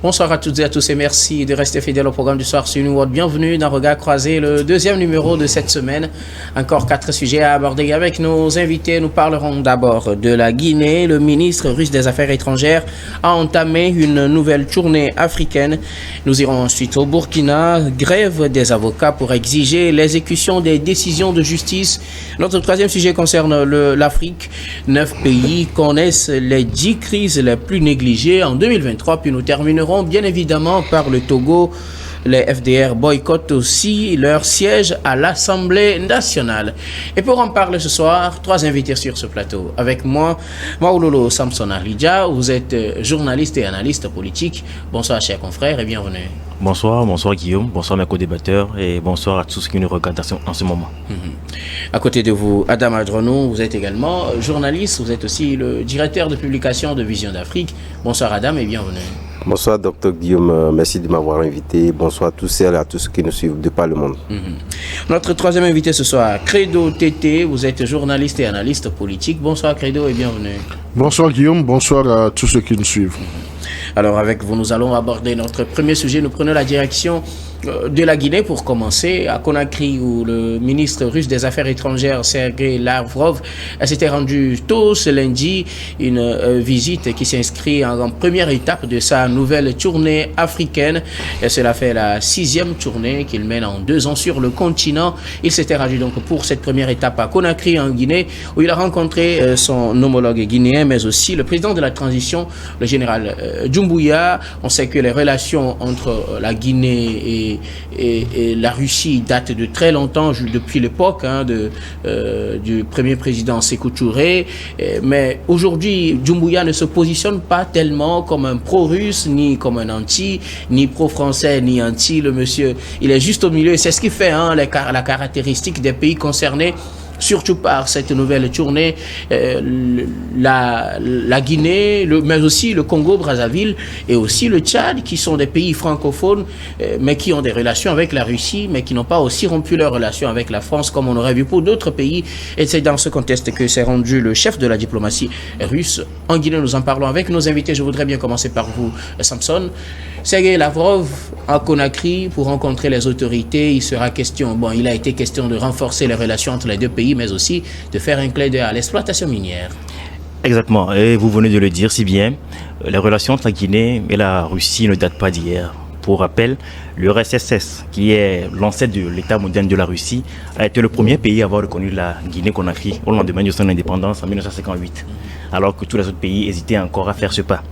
Bonsoir à toutes et à tous et merci de rester fidèles au programme du soir sur New World. Bienvenue dans Regard Croisé, le deuxième numéro de cette semaine. Encore 4 sujets à aborder avec nos invités. Nous parlerons d'abord de la Guinée. Le ministre russe des Affaires étrangères a entamé une nouvelle tournée africaine. Nous irons ensuite au Burkina. Grève des avocats pour exiger l'exécution des décisions de justice. Notre troisième sujet concerne l'Afrique. 9 pays connaissent les 10 crises les plus négligées en 2023. Puis nous terminerons bien évidemment par le Togo. Les FDR boycottent aussi leur siège à l'Assemblée nationale. Et pour en parler ce soir, 3 invités sur ce plateau. Avec moi, Maoulolo Samson Alidja, vous êtes journaliste et analyste politique. Bonsoir chers confrères et bienvenue. Bonsoir Guillaume, bonsoir mes co-débatteurs et bonsoir à tous ceux qui nous regardent en ce moment. À côté de vous, Adam Adronou, vous êtes également journaliste, vous êtes aussi le directeur de publication de Vision d'Afrique. Bonsoir Adam et bienvenue. Bonsoir Dr Guillaume, merci de m'avoir invité. Bonsoir à tous celles et à tous ceux qui nous suivent de par le monde. Notre troisième invité ce soir, Credo Tété, vous êtes journaliste et analyste politique. Bonsoir Credo et bienvenue. Bonsoir Guillaume, bonsoir à tous ceux qui nous suivent. Alors avec vous, nous allons aborder notre premier sujet. Nous prenons la direction de la Guinée pour commencer, à Conakry, où le ministre russe des Affaires étrangères, Sergei Lavrov, s'était rendu tôt ce lundi, une visite qui s'inscrit en première étape de sa nouvelle tournée africaine. Et cela fait la 6e tournée qu'il mène en 2 ans sur le continent. Il s'était rendu donc pour cette première étape à Conakry, en Guinée, où il a rencontré son homologue guinéen, mais aussi le président de la transition, le général Doumbouya. On sait que les relations entre la Guinée et la Russie datent de très longtemps, depuis l'époque du premier président Sékou Touré. Mais aujourd'hui, Doumbouya ne se positionne pas tellement comme un pro-russe, ni comme un anti, ni pro-français, ni anti. Le monsieur, il est juste au milieu. C'est ce qui fait la caractéristique des pays concernés. Surtout par cette nouvelle tournée, la Guinée, mais aussi le Congo-Brazzaville et aussi le Tchad, qui sont des pays francophones, mais qui ont des relations avec la Russie, mais qui n'ont pas aussi rompu leurs relations avec la France, comme on aurait vu pour d'autres pays. Et c'est dans ce contexte que s'est rendu le chef de la diplomatie russe en Guinée. Nous en parlons avec nos invités. Je voudrais bien commencer par vous, Samson. Sergei Lavrov à Conakry pour rencontrer les autorités. Il sera question, il a été question de renforcer les relations entre les deux pays, mais aussi de faire un clin d'œil à l'exploitation minière. Exactement, et vous venez de le dire si bien, les relations entre la Guinée et la Russie ne datent pas d'hier. Pour rappel, l'URSS, qui est l'ancêtre de l'État moderne de la Russie, a été le premier pays à avoir reconnu la Guinée-Conakry au lendemain de son indépendance en 1958, alors que tous les autres pays hésitaient encore à faire ce pas.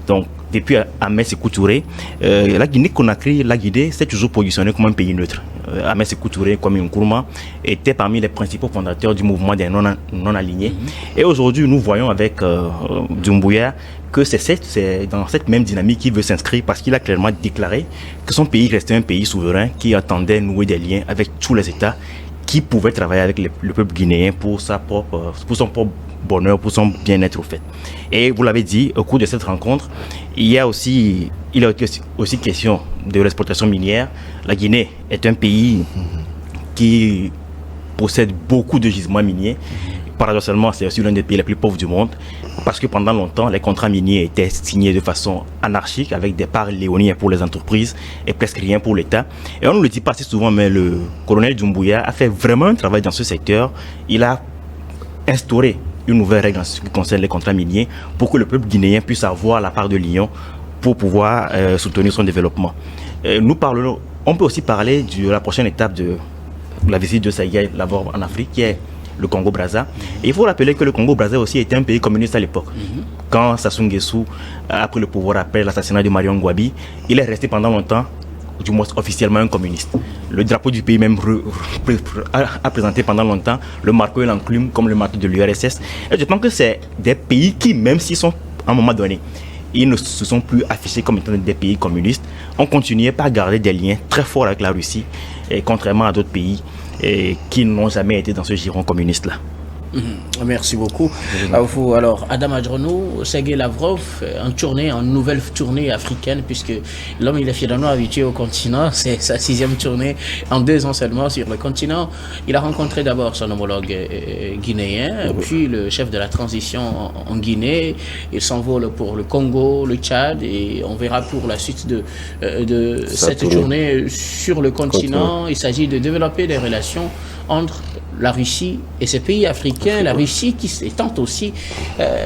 Donc, depuis Ahmed Sékou Touré, la Guinée-Conakry, la Guinée s'est toujours positionnée comme un pays neutre. Ahmed Sékou Touré, comme Nkrumah, était parmi les principaux fondateurs du mouvement des non-alignés. Et aujourd'hui, nous voyons avec Doumbouya que c'est dans cette même dynamique qu'il veut s'inscrire, parce qu'il a clairement déclaré que son pays restait un pays souverain qui attendait nouer des liens avec tous les États, qui pouvaient travailler avec le peuple guinéen pour son propre bonheur, pour son bien-être au fait. Et vous l'avez dit, au cours de cette rencontre, il a aussi question de l'exploitation minière. La Guinée est un pays qui possède beaucoup de gisements miniers. Paradoxalement, c'est aussi l'un des pays les plus pauvres du monde, parce que pendant longtemps, les contrats miniers étaient signés de façon anarchique, avec des parts léoniennes pour les entreprises et presque rien pour l'État. Et on ne le dit pas assez souvent, mais le colonel Doumbouya a fait vraiment un travail dans ce secteur. Il a instauré une nouvelle règle en ce qui concerne les contrats miniers pour que le peuple guinéen puisse avoir la part de lion pour pouvoir soutenir son développement. On peut aussi parler de la prochaine étape de la visite de Sergei Lavrov en Afrique, qui est le Congo-Brazza. Et il faut rappeler que le Congo-Brazza aussi était un pays communiste à l'époque. Quand Sassou Nguesso a pris le pouvoir après l'assassinat de Marion Ngouabi, il est resté pendant longtemps, du moins officiellement, un communiste. Le drapeau du pays même a présenté pendant longtemps le marteau et l'enclume comme le marteau de l'URSS. Et je pense que c'est des pays qui, même s'ils sont à un moment donné, ils ne se sont plus affichés comme étant des pays communistes, ont continué par garder des liens très forts avec la Russie, et contrairement à d'autres pays qui n'ont jamais été dans ce giron communiste-là. Merci beaucoup à vous. Alors, Adam Adronou, Sergei Lavrov, en nouvelle tournée africaine, puisque l'homme, il est finalement habitué au continent. C'est sa 6e tournée en 2 ans seulement sur le continent. Il a rencontré d'abord son homologue guinéen, puis le chef de la transition en Guinée. Il s'envole pour le Congo, le Tchad, et on verra pour la suite de cette tournée sur le continent. Il s'agit de développer des relations entre la Russie et ces pays africains, la Russie qui tente aussi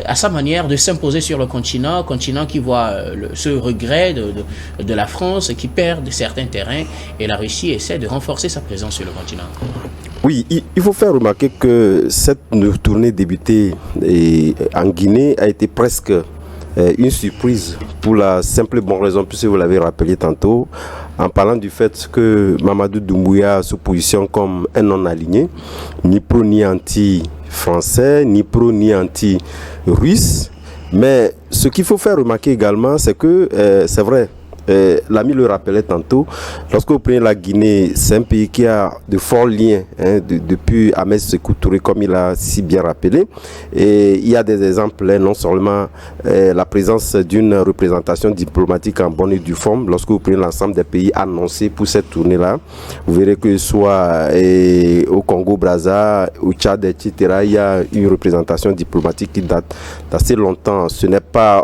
à sa manière de s'imposer sur le continent qui voit ce regret de la France qui perd certains terrains, et la Russie essaie de renforcer sa présence sur le continent. Oui, il faut faire remarquer que cette tournée débutée en Guinée a été presque une surprise pour la simple et bonne raison, puisque vous l'avez rappelé tantôt, en parlant du fait que Mamadou Doumbouya se positionne comme un non-aligné, ni pro ni anti-français, ni pro ni anti-russe. Mais ce qu'il faut faire remarquer également, c'est que, c'est vrai, l'ami le rappelait tantôt, lorsque vous prenez la Guinée, c'est un pays qui a de forts liens depuis Ahmed Sékou Touré, comme il a si bien rappelé. Et il y a des exemples, non seulement la présence d'une représentation diplomatique en bonne et due forme, lorsque vous prenez l'ensemble des pays annoncés pour cette tournée-là, vous verrez que soit au Congo-Brazza, au Tchad, etc., il y a une représentation diplomatique qui date d'assez longtemps.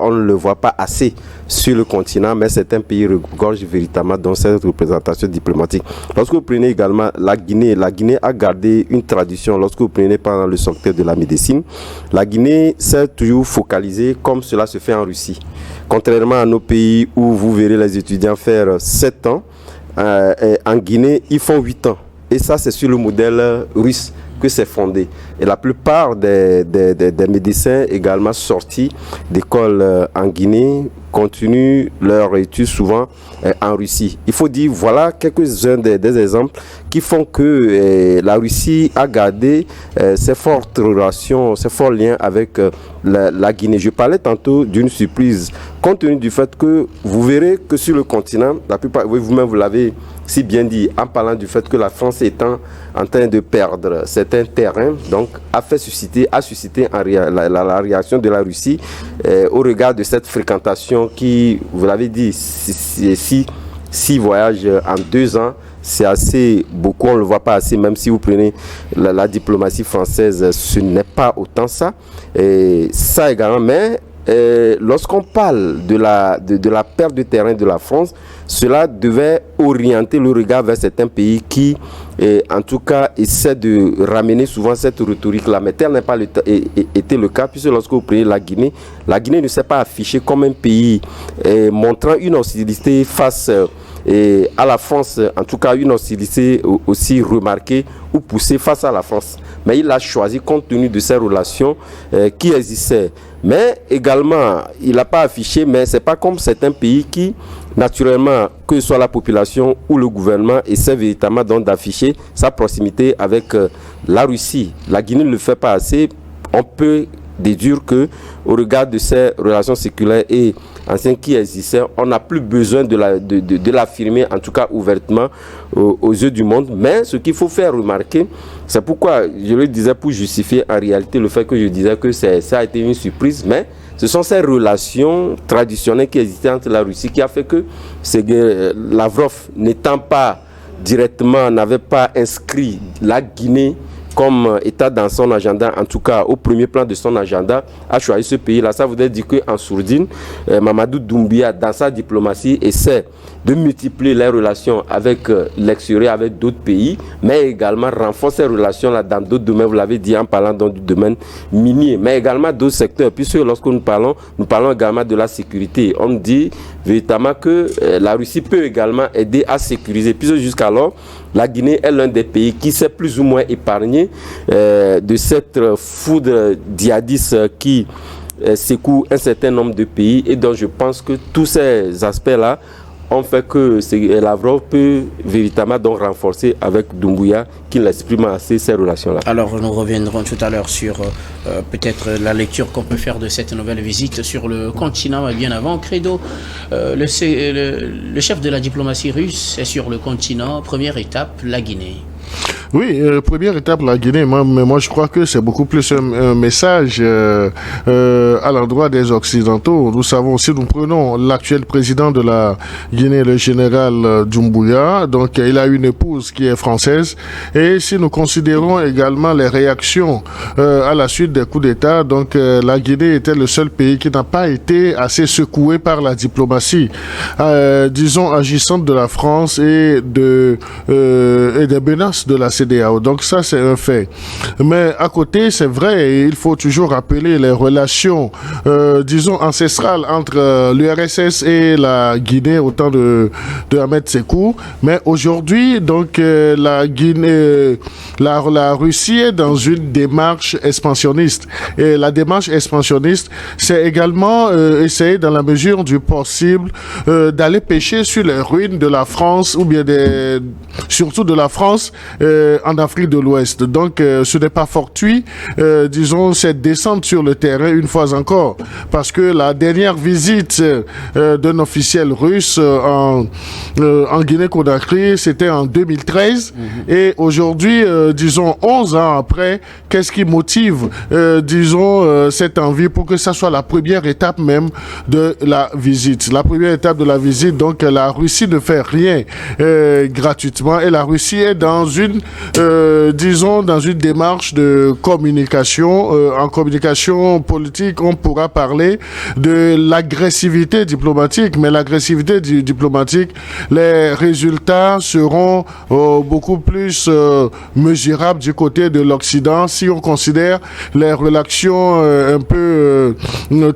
On ne le voit pas assez sur le continent, mais c'est un pays regorge véritablement dans cette représentation diplomatique. Lorsque vous prenez également la Guinée a gardé une tradition. Lorsque vous prenez pendant le secteur de la médecine, la Guinée s'est toujours focalisée comme cela se fait en Russie. Contrairement à nos pays où vous verrez les étudiants faire 7 ans, en Guinée, ils font 8 ans. Et ça, c'est sur le modèle russe que c'est fondé. Et la plupart des médecins également sortis d'école en Guinée continuent leur études souvent en Russie. Il faut dire, voilà quelques-uns des exemples qui font que la Russie a gardé ses fortes relations, ses forts liens avec la Guinée. Je parlais tantôt d'une surprise, compte tenu du fait que vous verrez que sur le continent, la plupart, vous-même vous l'avez si bien dit, en parlant du fait que la France étant en train de perdre certains terrains, donc a suscité la réaction de la Russie au regard de cette fréquentation qui, vous l'avez dit, 6 voyages en 2 ans, c'est assez beaucoup, on ne le voit pas assez, même si vous prenez la diplomatie française, ce n'est pas autant ça. Et ça également, mais lorsqu'on parle de la perte de terrain de la France, cela devait orienter le regard vers certains pays qui, en tout cas, essaient de ramener souvent cette rhétorique-là. Mais tel n'a pas été le cas, puisque lorsque vous prenez la Guinée ne s'est pas affichée comme un pays montrant une hostilité face à la France, en tout cas une hostilité aussi remarquée ou poussée face à la France. Mais il a choisi compte tenu de ces relations qui existaient. Mais également, il n'a pas affiché, mais ce n'est pas comme certains pays qui, naturellement, que ce soit la population ou le gouvernement, essaie véritablement donc d'afficher sa proximité avec la Russie. La Guinée ne le fait pas assez. On peut déduire que, au regard de ces relations séculaires et anciennes qui existaient, on n'a plus besoin de l'affirmer, en tout cas ouvertement, aux yeux du monde. Mais ce qu'il faut faire remarquer, c'est pourquoi je le disais pour justifier en réalité le fait que je disais que ça a été une surprise, mais ce sont ces relations traditionnelles qui existaient entre la Russie qui a fait que Lavrov, n'étant pas directement, n'avait pas inscrit la Guinée comme État dans son agenda, en tout cas au premier plan de son agenda, a choisi ce pays-là. Ça voudrait dire qu'en sourdine, Mamadou Doumbouya, dans sa diplomatie, essaie de multiplier les relations avec l'extérieur, avec d'autres pays, mais également renforcer ces relations-là dans d'autres domaines, vous l'avez dit, en parlant du domaine minier, mais également d'autres secteurs, puisque lorsque nous parlons également de la sécurité. On dit véritablement que la Russie peut également aider à sécuriser, puisque jusqu'alors, la Guinée est l'un des pays qui s'est plus ou moins épargné de cette foudre djihadiste qui secoue un certain nombre de pays, et donc je pense que tous ces aspects-là ont fait que Lavrov peut véritablement donc renforcer avec Doumbouya, qu'il exprime assez ces relations-là. Alors nous reviendrons tout à l'heure sur peut-être la lecture qu'on peut faire de cette nouvelle visite sur le continent. Bien avant, Credo, le chef de la diplomatie russe est sur le continent. Première étape, la Guinée. Oui, première étape, la Guinée, mais moi je crois que c'est beaucoup plus un message à l'endroit des Occidentaux. Nous savons, si nous prenons l'actuel président de la Guinée, le général Doumbouya, donc il a une épouse qui est française, et si nous considérons également les réactions à la suite des coups d'État, donc la Guinée était le seul pays qui n'a pas été assez secoué par la diplomatie, disons, agissante de la France et des menaces de la CEDEAO. Donc ça, c'est un fait. Mais à côté, c'est vrai, il faut toujours rappeler les relations, disons, ancestrales entre l'URSS et la Guinée au temps de Ahmed Sékou. Mais aujourd'hui, donc, la Guinée, la Russie est dans une démarche expansionniste. Et la démarche expansionniste, c'est également essayer, dans la mesure du possible, d'aller pêcher sur les ruines de la France, ou bien surtout de la France, en Afrique de l'Ouest. Donc, ce n'est pas fortuit, disons, cette descente sur le terrain une fois encore, parce que la dernière visite d'un officiel russe en Guinée-Conakry, c'était en 2013, et aujourd'hui, disons, 11 ans après, qu'est-ce qui motive, disons, cette envie pour que ça soit la première étape même de la visite. La première étape de la visite, donc, la Russie ne fait rien gratuitement, et la Russie est dans une disons, dans une démarche de communication. En communication politique, on pourra parler de l'agressivité diplomatique, mais l'agressivité diplomatique, les résultats seront beaucoup plus mesurables du côté de l'Occident si on considère les relations un peu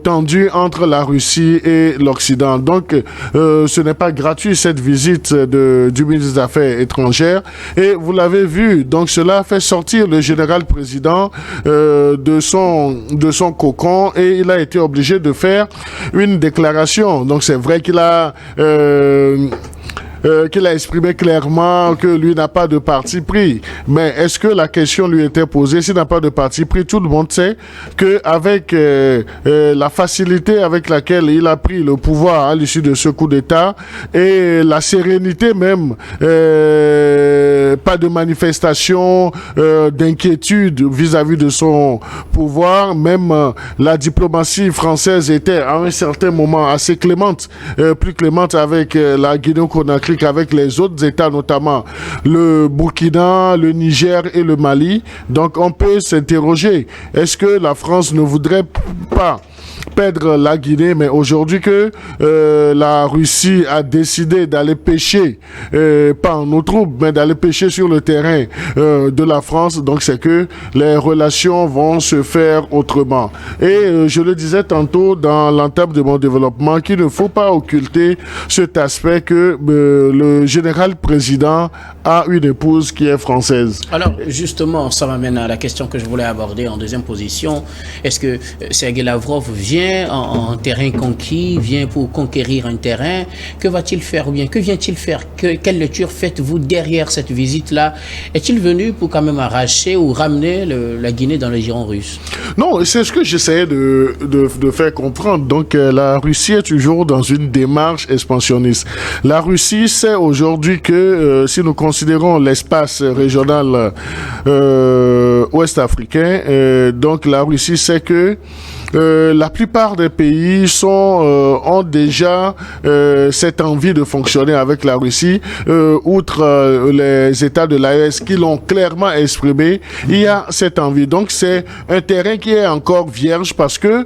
tendues entre la Russie et l'Occident. Donc, ce n'est pas gratuit cette visite du ministre des Affaires étrangères, et vous l'avez vu, donc cela fait sortir le général-président de son cocon, et il a été obligé de faire une déclaration. Donc c'est vrai qu'il a exprimé clairement que lui n'a pas de parti pris. Mais est-ce que la question lui était posée s'il n'a pas de parti pris? Tout le monde sait qu'avec la facilité avec laquelle il a pris le pouvoir à l'issue de ce coup d'État, et la sérénité même, pas de manifestation d'inquiétude vis-à-vis de son pouvoir, même la diplomatie française était à un certain moment assez clémente, plus clémente avec la Guinée-Conakry qu'avec les autres États, notamment le Burkina, le Niger et le Mali. Donc on peut s'interroger, est-ce que la France ne voudrait pas perdre la Guinée, mais aujourd'hui que la Russie a décidé d'aller pêcher, pas en eau trouble, mais d'aller pêcher sur le terrain de la France, donc c'est que les relations vont se faire autrement. Et je le disais tantôt dans l'entame de mon développement, qu'il ne faut pas occulter cet aspect que le général-président a une épouse qui est française. Alors justement, ça m'amène à la question que je voulais aborder en deuxième position. Est-ce que Sergei Lavrov vient en terrain conquis, vient pour conquérir un terrain? Que va-t-il faire, ou bien que vient-il faire? Quelle lecture faites-vous derrière cette visite-là? Est-il venu pour quand même arracher ou ramener la Guinée dans le giron russe? Non, c'est ce que j'essayais de faire comprendre. Donc la Russie est toujours dans une démarche expansionniste. La Russie sait aujourd'hui que si nous considérons l'espace régional ouest-africain, donc la Russie sait que la plupart des pays ont déjà cette envie de fonctionner avec la Russie, outre les États de l'AES qui l'ont clairement exprimé, il y a cette envie. Donc c'est un terrain qui est encore vierge, parce que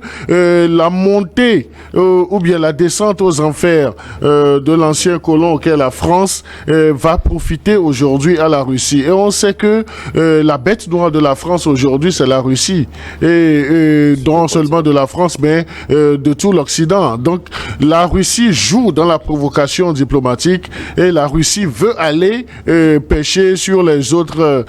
la montée ou bien la descente aux enfers de l'ancien colon auquel la France va profiter aujourd'hui à la Russie. Et on sait que la bête noire de la France aujourd'hui, c'est la Russie, et non seulement de la France, mais de tout l'Occident. Donc la Russie joue dans la provocation diplomatique, et la Russie veut aller pêcher sur les autres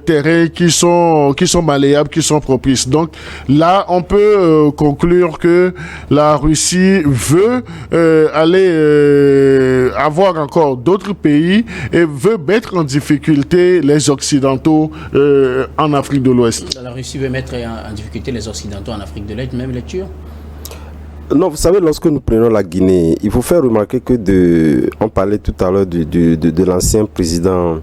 terrains qui sont malléables, qui sont propices. Donc là, on peut conclure que la Russie veut aller avoir encore d'autres pays, et veut mettre en difficulté les Occidentaux en Afrique de l'Ouest. La Russie veut mettre en difficulté les Occidentaux en Afrique de l'Est, même lecture? Non, vous savez, lorsque nous prenons la Guinée, il faut faire remarquer que on parlait tout à l'heure de l'ancien président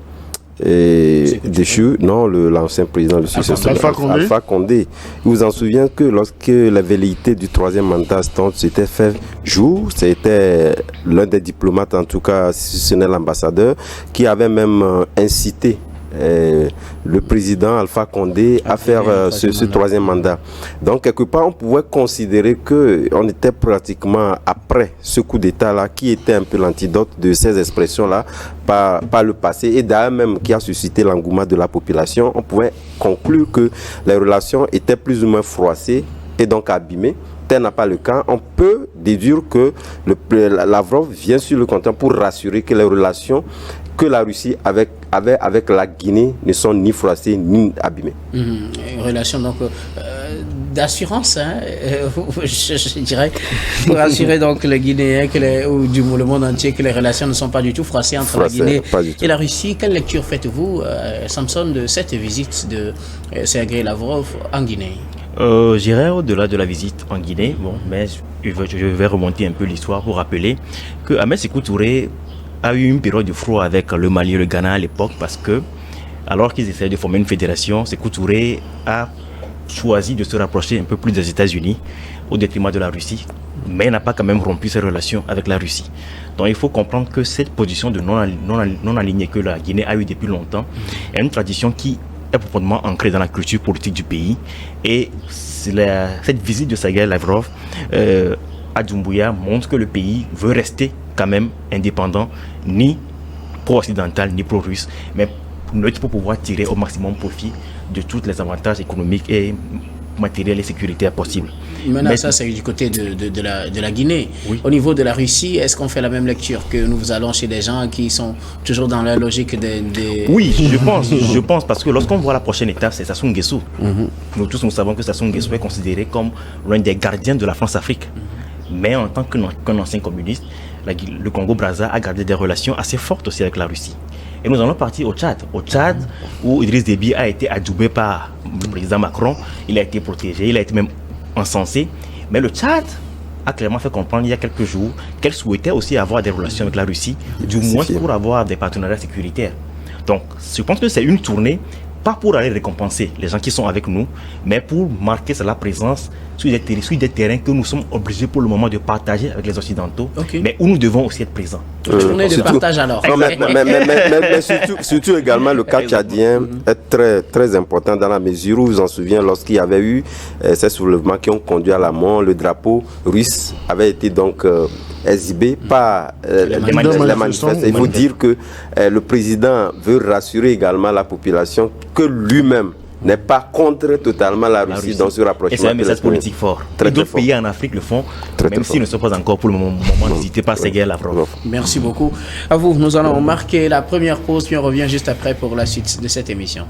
déchu, non, l'ancien président, le successeur Alpha Condé. Vous vous en souvenez que lorsque la velléité du troisième mandat s'était fait jour, c'était l'un des diplomates, en tout cas institutionnel ambassadeur, qui avait même incité le président Alpha Condé à faire ce troisième mandat. Donc quelque part on pouvait considérer qu'on était pratiquement après ce coup d'état là qui était un peu l'antidote de ces expressions là par le passé et d'ailleurs même qui a suscité l'engouement de la population. On pouvait conclure que les relations étaient plus ou moins froissées et donc abîmées. Tel n'est pas le cas. On peut déduire que Lavrov vient sur le compteur pour rassurer que les relations que la Russie avait avec la Guinée ne sont ni froissées ni abîmées. Une relation donc d'assurance, hein, je dirais, pour assurer donc les Guinéens ou du le monde entier que les relations ne sont pas du tout froissées entre la Guinée et la Russie. Quelle lecture faites-vous, Samson, de cette visite de Sergueï Lavrov en Guinée? J'irai au-delà de la visite en Guinée, mais je vais remonter un peu l'histoire pour rappeler que Ahmed Sékou Touré a eu une période de froid avec le Mali et le Ghana à l'époque parce que, alors qu'ils essayaient de former une fédération, Sékou Touré a choisi de se rapprocher un peu plus des États-Unis au détriment de la Russie, mais n'a pas quand même rompu ses relations avec la Russie. Donc il faut comprendre que cette position de non alignée que la Guinée a eue depuis longtemps est une tradition qui est profondément ancrée dans la culture politique du pays. Et cette visite de Sergueï Lavrov à Doumbouya montre que le pays veut rester quand même indépendant, ni pro-occidental, ni pro-russe, mais neutre pour pouvoir tirer au maximum profit de tous les avantages économiques et matériels et sécuritaires possibles. Maintenant, ça, c'est du côté de la Guinée. Oui. Au niveau de la Russie, est-ce qu'on fait la même lecture que nous allons chez des gens qui sont toujours dans la logique des... Oui, je pense, parce que lorsqu'on voit la prochaine étape, c'est Sassou Nguesso. Nous tous, nous savons que Sassou Nguesso est considéré comme l'un des gardiens de la France-Afrique. Mais en tant qu'un ancien communiste, le Congo-Brazza a gardé des relations assez fortes aussi avec la Russie. Et nous allons partir au Tchad. Au Tchad, où Idriss Déby a été adoubé par le président Macron, il a été protégé, il a été même encensé. Mais le Tchad a clairement fait comprendre il y a quelques jours qu'elle souhaitait aussi avoir des relations avec la Russie, du moins pour avoir des partenariats sécuritaires. Donc, je pense que c'est une tournée, pas pour aller récompenser les gens qui sont avec nous, mais pour marquer la présence sur des terrains que nous sommes obligés pour le moment de partager avec les Occidentaux, mais où nous devons aussi être présents. Tournée de partage alors. Non, mais surtout également le cas tchadien est très, très important dans la mesure où vous en souvenez lorsqu'il y avait eu ces soulèvements qui ont conduit à la mort, le drapeau russe avait été donc exhibé par les manifestants. Il faut dire que le président veut rassurer également la population que lui-même n'est pas contre totalement la Russie dans ce rapprochement. Et c'est un message politique fort. Et d'autres pays en Afrique le font, même s'ils ne sont pas encore pour le moment n'hésitez pas à Sergueï Lavrov. Merci beaucoup. À vous, nous allons marquer la première pause, puis on revient juste après pour la suite de cette émission.